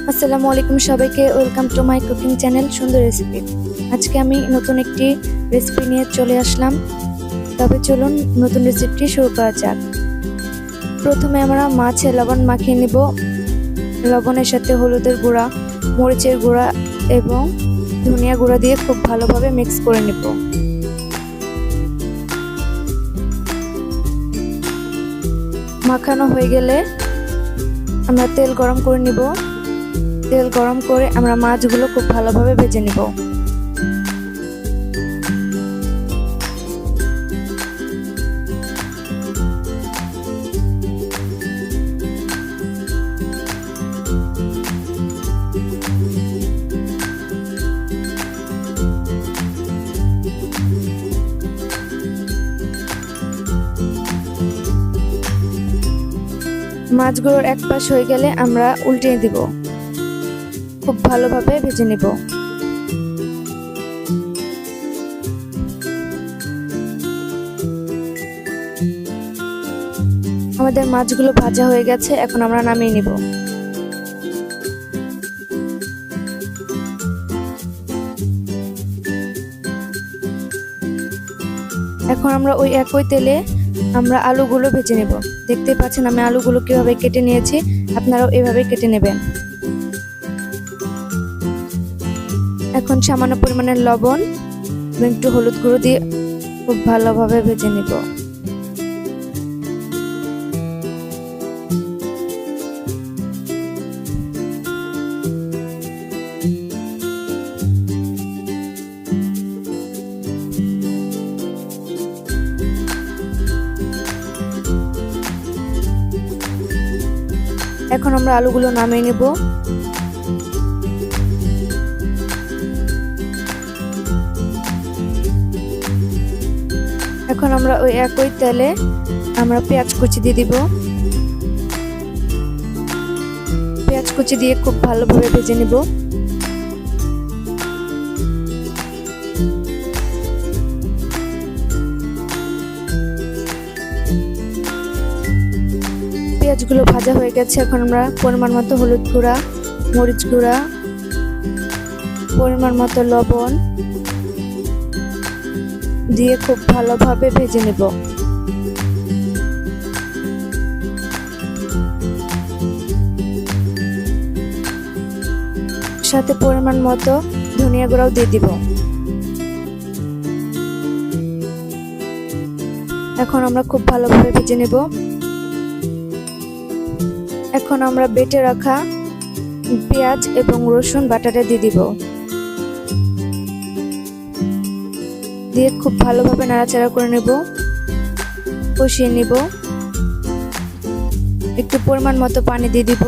আসসালামু আলাইকুম সবাইকে, welcome to my cooking channel সুন্দর রেসিপি। আজকে আমি নতুন একটি রেসিপি নিয়ে চলে আসলাম। তবে চলুন নতুন রেসিপিটি শুরু করা যাক। প্রথমে আমরা মাছে লবণ মাখিয়ে নিব। লবণের সাথে হলুদের গুঁড়া, মরিচের গুঁড়া এবং ধনিয়া গুঁড়া দিয়ে খুব ভালোভাবে মিক্স করে নিব। মাখানো হয়ে গেলে আমরা তেল গরম করে নিব। তেল গরম করে আমরা মাছগুলো খুব ভালোভাবে ভেজে নিব। মাছগুলোর এক পাশ হয়ে গেলে আমরা উল্টিয়ে দিব। খুব ভালোভাবে ভেজে নিব। আমাদের মাছগুলো ভাজা হয়ে গেছে, এখন আমরা নামিয়ে নিব। এখন আমরা ওই একই তেলে আমরা আলুগুলো ভেজে নেব। দেখতে পাচ্ছেন আমি আলুগুলো কিভাবে কেটে নিয়েছি, আপনারাও এভাবে কেটে নেবেন। এখন সামান্য পরিমাণের লবণ এবং একটু হলুদ গুঁড়ো দিয়ে খুব ভালোভাবে ভেজে নিব। এখন আমরা আলুগুলো নামিয়ে নেব। এখন আমরা ওই একই তেলে আমরা পেঁয়াজ কুচি দিয়ে দিব। পেঁয়াজ কুচি দিয়ে খুব ভালোভাবে ভেজে নেব। পেঁয়াজগুলো ভাজা হয়ে গেছে, এখন আমরা পরিমাণ মতো হলুদ গুঁড়া, মরিচ গুঁড়া, পরিমাণ মতো লবণ দিয়ে খুব ভালোভাবে ভেজে নেব। সাথে পরিমাণ মতো ধনিয়া গুঁড়াও দিয়ে দিব। এখন আমরা খুব ভালোভাবে ভেজে নেব। এখন আমরা বেটে রাখা পেঁয়াজ এবং রসুন বাটাটা দিয়ে দিব। দিয়ে খুব ভালোভাবে নাড়াচাড়া করে নেব, কষিয়ে নেব। একটু পরিমাণ মতো পানি দিয়ে দিব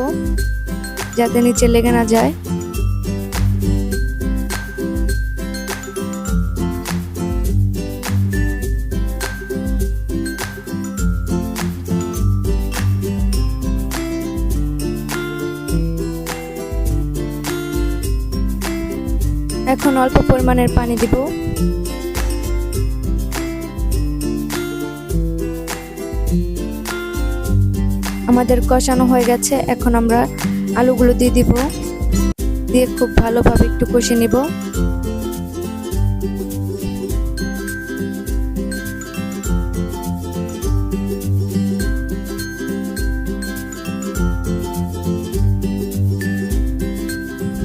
যাতে নিচে লেগে না যায়। এখন অল্প পরিমাণের পানি দিব। আমাদের কষানো হয়ে গেছে, এখন আমরা আলুগুলো দিয়ে দিব। দিয়ে খুব ভালোভাবে একটু কষিয়ে নিব।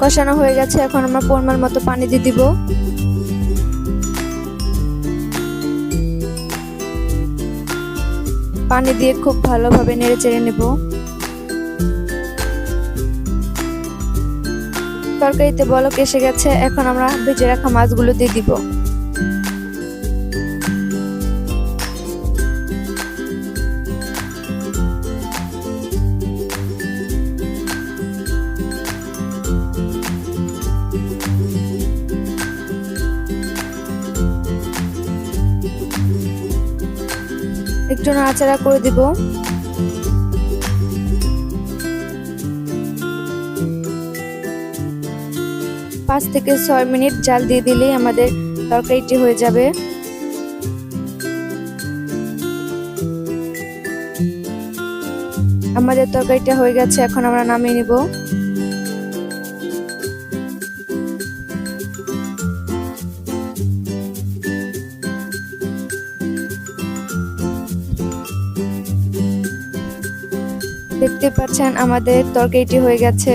কষানো হয়ে গেছে, এখন আমরা পরিমাণ মতো পানি দিয়ে দিব। পানি দিয়ে খুব ভালোভাবে নেড়ে চেড়ে নেব। তরকারিতে বলক এসে গেছে, এখন আমরা ভেজে রাখা মাছগুলো দিয়ে দিব। একটু নাড়াচাড়া করে দিব। 5 থেকে 6 মিনিট জাল দিয়ে দিলেই আমাদের তরকারিটি হয়ে যাবে। আমাদের তরকারিটা হয়ে গেছে, এখন আমরা নামিয়ে নিব। দেখতে পাচ্ছেন আমাদের তরকারিটি হয়ে গেছে।